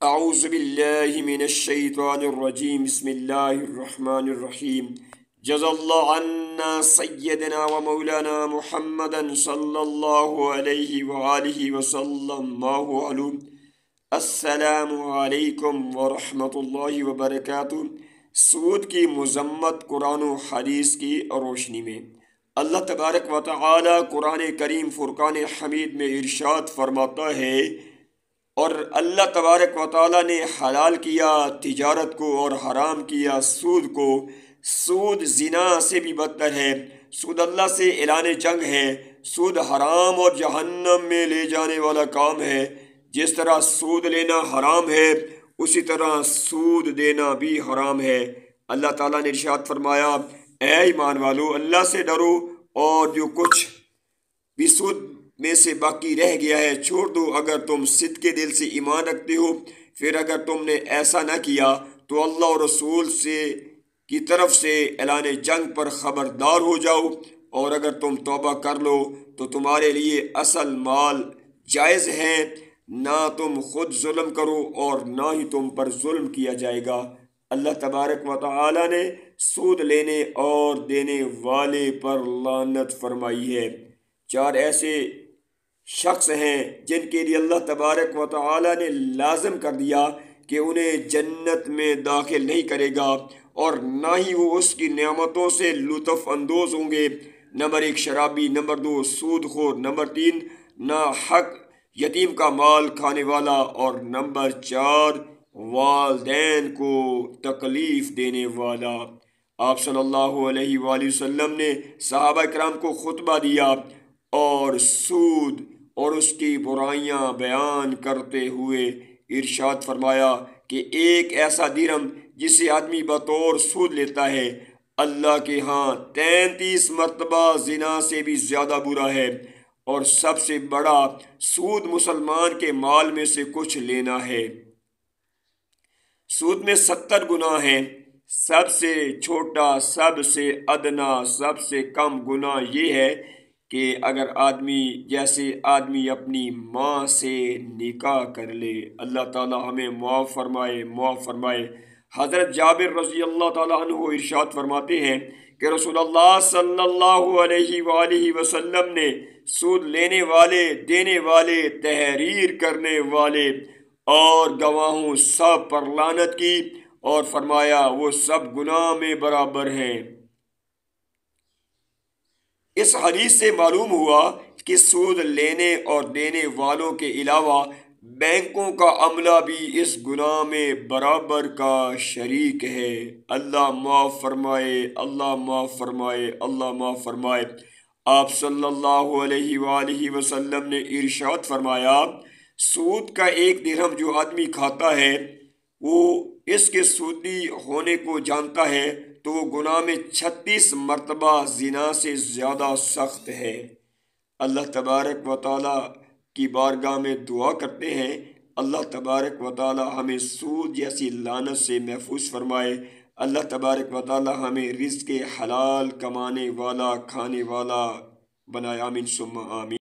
اعوذ باللہ من الشیطان الرجیم بسم اللہ الرحمن الرحیم جزا اللہ عنا سیدنا و مولانا محمدا صلی اللہ علیہ وآلہ وسلم ما علوم السلام علیکم ورحمۃ اللہ وبرکاتہ۔ سود کی مذمت قرآن و حدیث کی روشنی میں اللہ تبارک و تعالی قرآن کریم فرقان حمید میں ارشاد فرماتا ہے، اور اللہ تبارک و تعالیٰ نے حلال کیا تجارت کو اور حرام کیا سود کو۔ سود زنا سے بھی بدتر ہے، سود اللہ سے اعلان جنگ ہے، سود حرام اور جہنم میں لے جانے والا کام ہے۔ جس طرح سود لینا حرام ہے، اسی طرح سود دینا بھی حرام ہے۔ اللہ تعالیٰ نے ارشاد فرمایا، اے ایمان والو، اللہ سے ڈرو اور جو کچھ بھی سود میں سے باقی رہ گیا ہے چھوڑ دو، اگر تم صدق کے دل سے ایمان رکھتے ہو۔ پھر اگر تم نے ایسا نہ کیا تو اللہ اور رسول کی طرف سے اعلان جنگ پر خبردار ہو جاؤ، اور اگر تم توبہ کر لو تو تمہارے لیے اصل مال جائز ہے، نہ تم خود ظلم کرو اور نہ ہی تم پر ظلم کیا جائے گا۔ اللہ تبارک و تعالی نے سود لینے اور دینے والے پر لعنت فرمائی ہے۔ چار ایسے شخص ہیں جن کے لیے اللہ تبارک و تعالی نے لازم کر دیا کہ انہیں جنت میں داخل نہیں کرے گا، اور نہ ہی وہ اس کی نعمتوں سے لطف اندوز ہوں گے۔ نمبر 1 شرابی، نمبر 2 سود خور، نمبر 3 ناحق یتیم کا مال کھانے والا، اور نمبر 4 والدین کو تکلیف دینے والا۔ آپ صلی اللہ علیہ وآلہ وسلم نے صحابہ کرام کو خطبہ دیا اور سود اور اس کی برائیاں بیان کرتے ہوئے ارشاد فرمایا کہ ایک ایسا درہم جسے آدمی بطور سود لیتا ہے، اللہ کے ہاں 33 مرتبہ زنا سے بھی زیادہ برا ہے، اور سب سے بڑا سود مسلمان کے مال میں سے کچھ لینا ہے۔ سود میں 70 گناہ ہیں۔ سب سے چھوٹا، سب سے ادنا، سب سے کم گناہ یہ ہے کہ اگر آدمی اپنی ماں سے نکاح کر لے۔ اللہ تعالی ہمیں معاف فرمائے۔ حضرت جابر رضی اللہ تعالیٰ عنہ ارشاد فرماتے ہیں کہ رسول اللہ صلی اللہ علیہ وآلہ وسلم نے سود لینے والے، دینے والے، تحریر کرنے والے اور گواہوں سب پر لعنت کی، اور فرمایا وہ سب گناہ میں برابر ہیں۔ اس حدیث سے معلوم ہوا کہ سود لینے اور دینے والوں کے علاوہ بینکوں کا عملہ بھی اس گناہ میں برابر کا شریک ہے۔ اللہ معاف فرمائے، اللہ معاف فرمائے، اللہ معاف فرمائے۔ آپ صلی اللہ علیہ وآلہ وسلم نے ارشاد فرمایا، سود کا ایک درہم جو آدمی کھاتا ہے، وہ اس کے سودی ہونے کو جانتا ہے تو وہ گناہ میں 36 مرتبہ زنا سے زیادہ سخت ہے۔ اللہ تبارک و تعالی کی بارگاہ میں دعا کرتے ہیں، اللہ تبارک و تعالی ہمیں سود جیسی لعنت سے محفوظ فرمائے۔ اللہ تبارک و تعالی ہمیں رزق حلال کمانے والا، کھانے والا بنائے۔ آمین ثم آمین۔